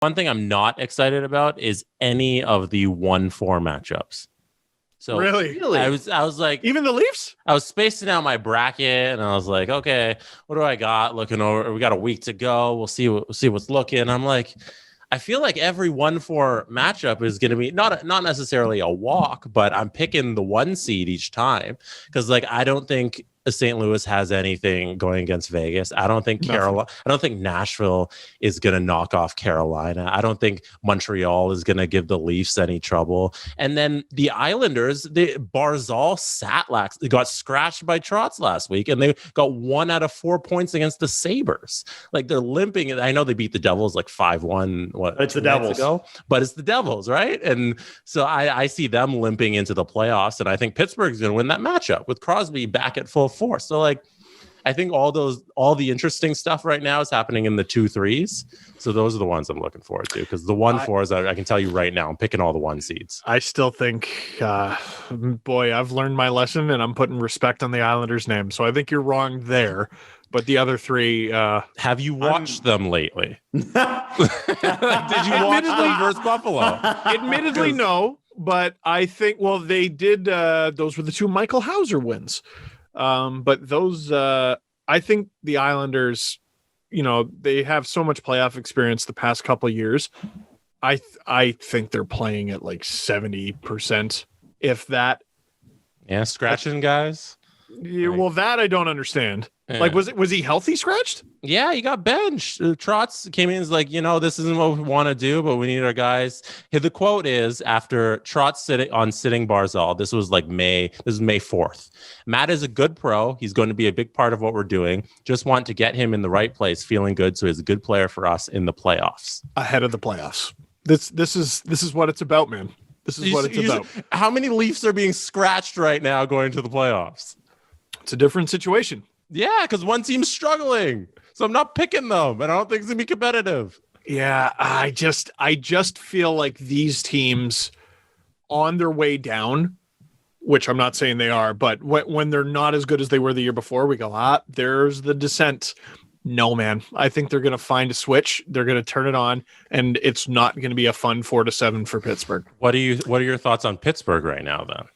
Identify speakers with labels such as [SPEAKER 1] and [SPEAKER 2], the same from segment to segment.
[SPEAKER 1] One thing I'm not excited about is any of the 1-4 matchups. So
[SPEAKER 2] really,
[SPEAKER 1] I was like,
[SPEAKER 2] even the Leafs.
[SPEAKER 1] I was spacing out my bracket, and I was like, okay, what do I got? Looking over, we got a week to go. We'll see what's looking. I'm like, I feel like every 1-4 matchup is going to be not necessarily a walk, but I'm picking the 1 seed each time because, like, I don't think St. Louis has anything going against Vegas. I don't think I don't think Nashville is going to knock off Carolina. I don't think Montreal is going to give the Leafs any trouble. And then the Islanders, Barzal they got scratched by Trotz last week, and they got 1 out of 4 points against the Sabres. Like, they're limping. I know they beat the Devils like 5-1.
[SPEAKER 3] It's the Devils.
[SPEAKER 1] But it's the Devils, right? And so I see them limping into the playoffs, and I think Pittsburgh's going to win that matchup with Crosby back at full force. So, like, I think all the interesting stuff right now is happening in the 2-3s. So those are the ones I'm looking forward to, because the 1-4s, I can tell you right now, I'm picking all the 1 seeds.
[SPEAKER 2] I still think, boy, I've learned my lesson, and I'm putting respect on the Islanders' name. So I think you're wrong there. But the other 3,
[SPEAKER 1] have you watched them lately? Did you watch them versus Buffalo?
[SPEAKER 2] Admittedly, no. But I think, well, they did. Those were the 2 Michael Hauser wins. But those, I think the Islanders, they have so much playoff experience the past couple of years. I think they're playing at like 70%, if that.
[SPEAKER 1] Yeah, scratching guys.
[SPEAKER 2] Yeah, well, that I don't understand. Yeah. Like, was he healthy scratched?
[SPEAKER 1] Yeah, he got benched. Trotz came in and was like, this isn't what we want to do, but we need our guys. The quote is, after Trotz sitting Barzal, this was like May 4th. Matt is a good pro. He's going to be a big part of what we're doing. Just want to get him in the right place, feeling good, so he's a good player for us in the playoffs.
[SPEAKER 2] Ahead of the playoffs. This is what it's about, man. This is what it's about.
[SPEAKER 1] How many Leafs are being scratched right now going to the playoffs?
[SPEAKER 2] It's a different situation.
[SPEAKER 1] Yeah, because one team's struggling. So I'm not picking them, and I don't think it's going to be competitive.
[SPEAKER 2] Yeah, I just feel like these teams on their way down, which I'm not saying they are, but when they're not as good as they were the year before, we go, there's the descent. No, man. I think they're going to find a switch. They're going to turn it on, and it's not going to be a fun 4-7 for Pittsburgh.
[SPEAKER 1] What are your thoughts on Pittsburgh right now, then?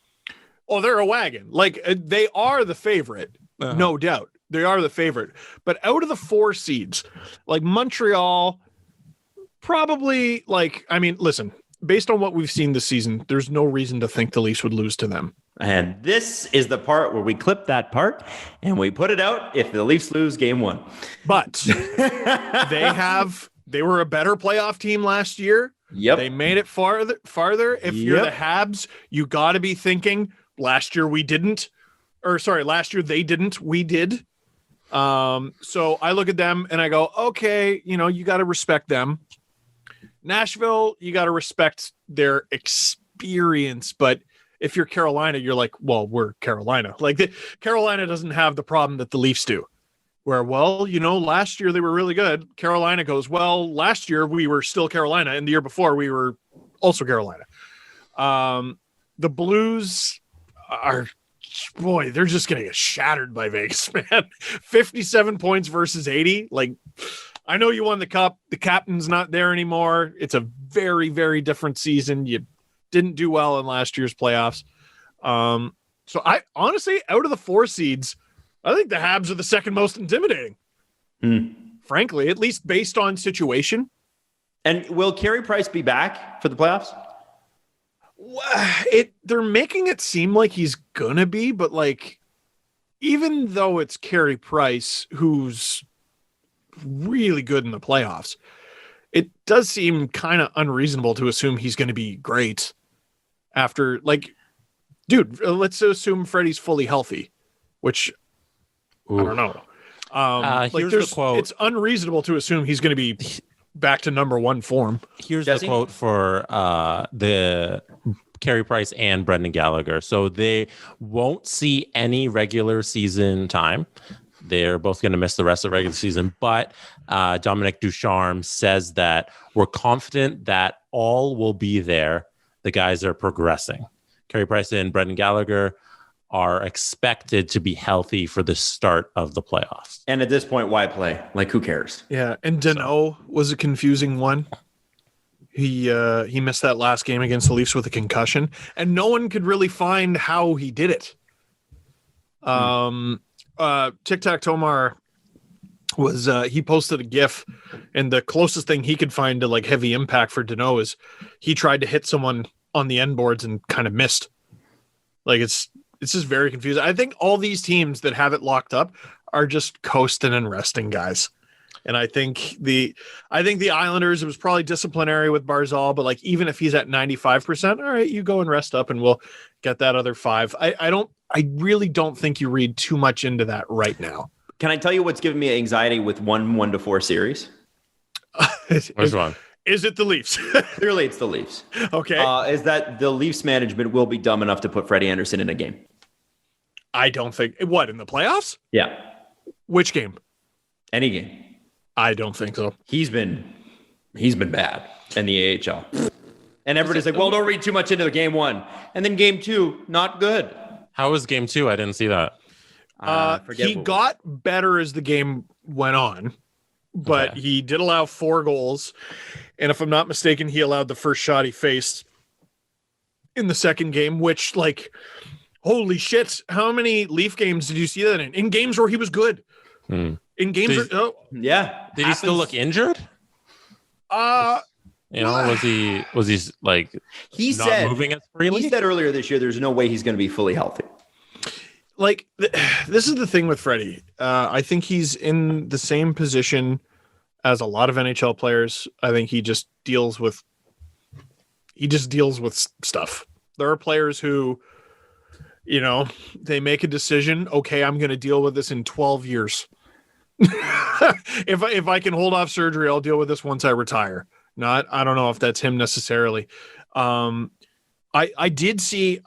[SPEAKER 2] Oh, they're a wagon. Like, they are the favorite, no doubt. They are the favorite. But out of the 4 seeds, like Montreal, probably, like, I mean, listen, based on what we've seen this season, there's no reason to think the Leafs would lose to them.
[SPEAKER 3] And this is the part where we clip that part and we put it out if the Leafs lose game 1.
[SPEAKER 2] But they were a better playoff team last year.
[SPEAKER 3] Yep.
[SPEAKER 2] They made it farther. If you're the Habs, you got to be thinking, last year they didn't, we did. So I look at them and I go, okay, you got to respect them. Nashville, you got to respect their experience. But if you're Carolina, you're like, well, we're Carolina. Like, Carolina doesn't have the problem that the Leafs do. Where, well, last year they were really good. Carolina goes, well, last year we were still Carolina, and the year before we were also Carolina. The Blues are, boy, they're just going to get shattered by Vegas, man. 57 points versus 80. Like, I know you won the cup. The captain's not there anymore. It's a very, very different season. You didn't do well in last year's playoffs. So I honestly, out of the 4 seeds, I think the Habs are the second most intimidating. Frankly, at least based on situation.
[SPEAKER 3] And will Carey Price be back for the playoffs?
[SPEAKER 2] They're making it seem like he's gonna be, but like, even though it's Carey Price who's really good in the playoffs, it does seem kind of unreasonable to assume he's going to be great after, like, dude, let's assume Freddie's fully healthy, which I don't know.
[SPEAKER 1] Here's the quote.
[SPEAKER 2] It's unreasonable to assume he's going to be back to number 1 form.
[SPEAKER 1] Here's the quote for the Carey Price and Brendan Gallagher. So they won't see any regular season time. They're both going to miss the rest of the regular season. But Dominic Ducharme says that we're confident that all will be there. The guys are progressing. Carey Price and Brendan Gallagher are expected to be healthy for the start of the playoffs.
[SPEAKER 3] And at this point, why play? Like, who cares?
[SPEAKER 2] Yeah, and Danault was a confusing one. He missed that last game against the Leafs with a concussion, and no one could really find how he did it. Tic Tac Tomar was he posted a GIF, and the closest thing he could find to like heavy impact for Danault is he tried to hit someone on the end boards and kind of missed. Like it's just very confusing. I think all these teams that have it locked up are just coasting and resting guys. And I think the Islanders, it was probably disciplinary with Barzal, but like even if he's at 95%, all right, you go and rest up and we'll get that other 5. I really don't think you read too much into that right now.
[SPEAKER 3] Can I tell you what's giving me anxiety with 1-1-4 series?
[SPEAKER 1] Which one?
[SPEAKER 2] Is it the Leafs?
[SPEAKER 3] Clearly it's the Leafs.
[SPEAKER 2] Okay.
[SPEAKER 3] Is that the Leafs management will be dumb enough to put Freddie Andersen in a game?
[SPEAKER 2] I don't think. What, in the playoffs?
[SPEAKER 3] Yeah.
[SPEAKER 2] Which game?
[SPEAKER 3] Any game.
[SPEAKER 2] I don't think so.
[SPEAKER 3] He's been bad in the AHL. And everybody's like, well, don't read too much into the game 1. And then game 2, not good.
[SPEAKER 1] How was game 2? I didn't see that.
[SPEAKER 2] He got better as the game went on, but he did allow 4 goals. And if I'm not mistaken, he allowed the first shot he faced in the second game, which, like, holy shit, how many Leaf games did you see that in? In games where he was good. In games
[SPEAKER 3] yeah.
[SPEAKER 1] Did he still look injured? Was he like not moving as freely?
[SPEAKER 3] He said earlier this year there's no way he's going to be fully healthy.
[SPEAKER 2] Like, this is the thing with Freddie. I think he's in the same position as a lot of NHL players. I think he just deals with stuff. There are players who, they make a decision. Okay, I'm going to deal with this in 12 years. If I can hold off surgery, I'll deal with this once I retire. I don't know if that's him necessarily. I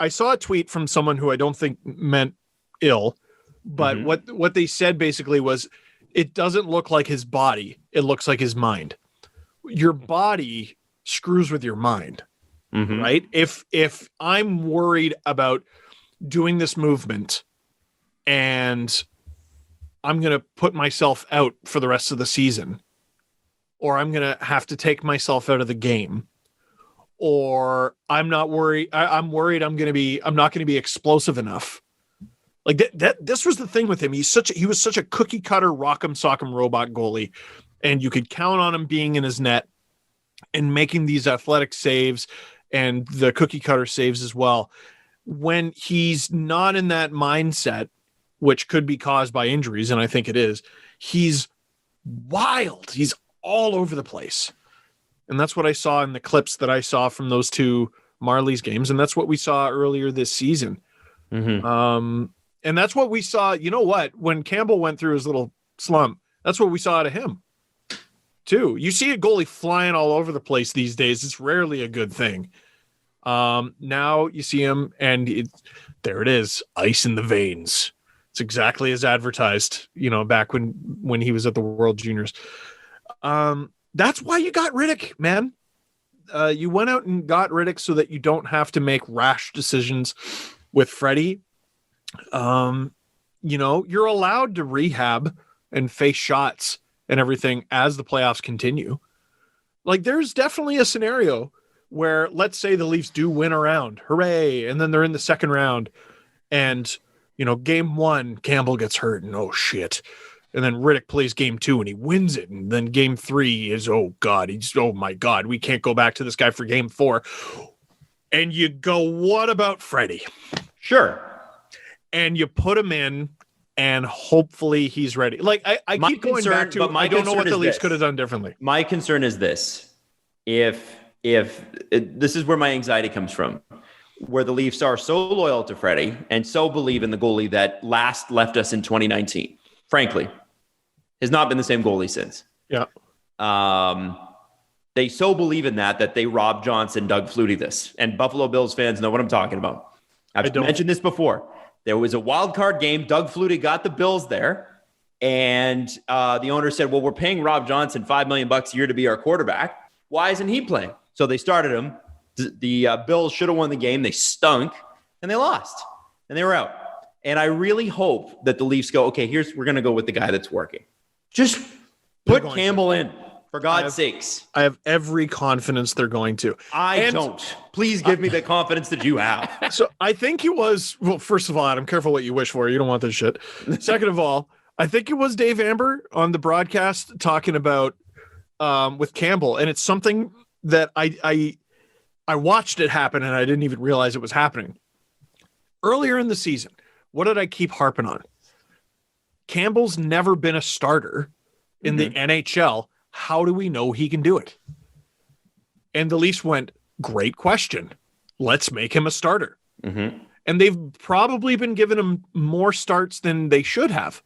[SPEAKER 2] saw a tweet from someone who I don't think meant ill, but what they said basically was, it doesn't look like his body, it looks like his mind. Your body screws with your mind, right? If I'm worried about doing this movement and I'm going to put myself out for the rest of the season, or I'm going to have to take myself out of the game, or I'm not worried. I'm worried I'm not going to be explosive enough. Like this was the thing with him. He was such a cookie cutter rock'em sock'em robot goalie, and you could count on him being in his net and making these athletic saves and the cookie cutter saves as well. When he's not in that mindset, which could be caused by injuries, and I think it is, he's wild. He's all over the place. And that's what I saw in the clips that I saw from those 2 Marlies games, and that's what we saw earlier this season. And that's what we saw, when Campbell went through his little slump, that's what we saw out of him, too. You see a goalie flying all over the place these days. It's rarely a good thing. Now you see him, and there it is, ice in the veins. It's exactly as advertised, back when he was at the World Juniors. That's why you got Riddick, man. You went out and got Riddick so that you don't have to make rash decisions with Freddie. You're allowed to rehab and face shots and everything as the playoffs continue. Like, there's definitely a scenario where, let's say the Leafs do win a round, hooray, and then they're in the second round, and game 1, Campbell gets hurt, and oh shit. And then Riddick plays game 2 and he wins it. And then game 3 is, oh my God, we can't go back to this guy for game 4. And you go, what about Freddie?
[SPEAKER 3] Sure.
[SPEAKER 2] And you put him in, and hopefully he's ready. Like, I keep going back to, I don't know what the Leafs could have done differently.
[SPEAKER 3] My concern is this. If this is where my anxiety comes from, where the Leafs are so loyal to Freddie and so believe in the goalie that last left us in 2019, frankly, has not been the same goalie since.
[SPEAKER 2] Yeah.
[SPEAKER 3] They so believe in that they Rob Johnson, Doug Flutie this. And Buffalo Bills fans know what I'm talking about. I've mentioned this before. There was a wild card game. Doug Flutie got the Bills there. And the owner said, well, we're paying Rob Johnson $5 million a year to be our quarterback. Why isn't he playing? So they started him. The Bills should have won the game. They stunk and they lost and they were out. And I really hope that the Leafs go, okay, we're going to go with the guy that's working. Just put Campbell in. For God's sakes.
[SPEAKER 2] I have every confidence they're going to.
[SPEAKER 3] I don't. Please give me the confidence that you have.
[SPEAKER 2] So I think it was, well, first of all, Adam, careful what you wish for. You don't want this shit. Second of all, I think it was Dave Amber on the broadcast talking about with Campbell. And it's something that I watched it happen and I didn't even realize it was happening. Earlier in the season, what did I keep harping on? Campbell's never been a starter in the NHL. How do we know he can do it? And the Leafs went, great question. Let's make him a starter. And they've probably been giving him more starts than they should have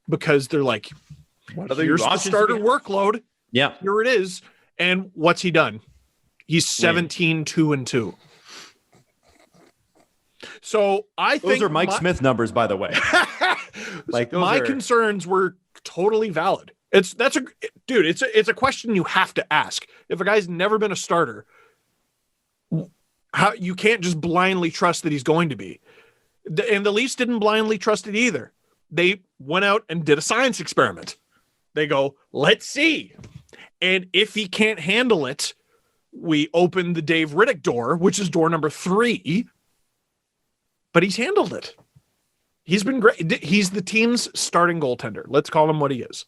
[SPEAKER 2] because they're like, here's the starter workload.
[SPEAKER 3] Yeah.
[SPEAKER 2] Here it is. And what's he done? He's 17-2-2. So I think
[SPEAKER 3] those are Mike Smith numbers, by the way. Like
[SPEAKER 2] my concerns were totally valid. It's a question you have to ask. If a guy's never been a starter, how you can't just blindly trust that he's going to be. And the Leafs didn't blindly trust it either. They went out and did a science experiment. They go, let's see. And if he can't handle it, we open the Dave Riddick door, which is door number 3. But he's handled it. He's been great. He's the team's starting goaltender. Let's call him what he is.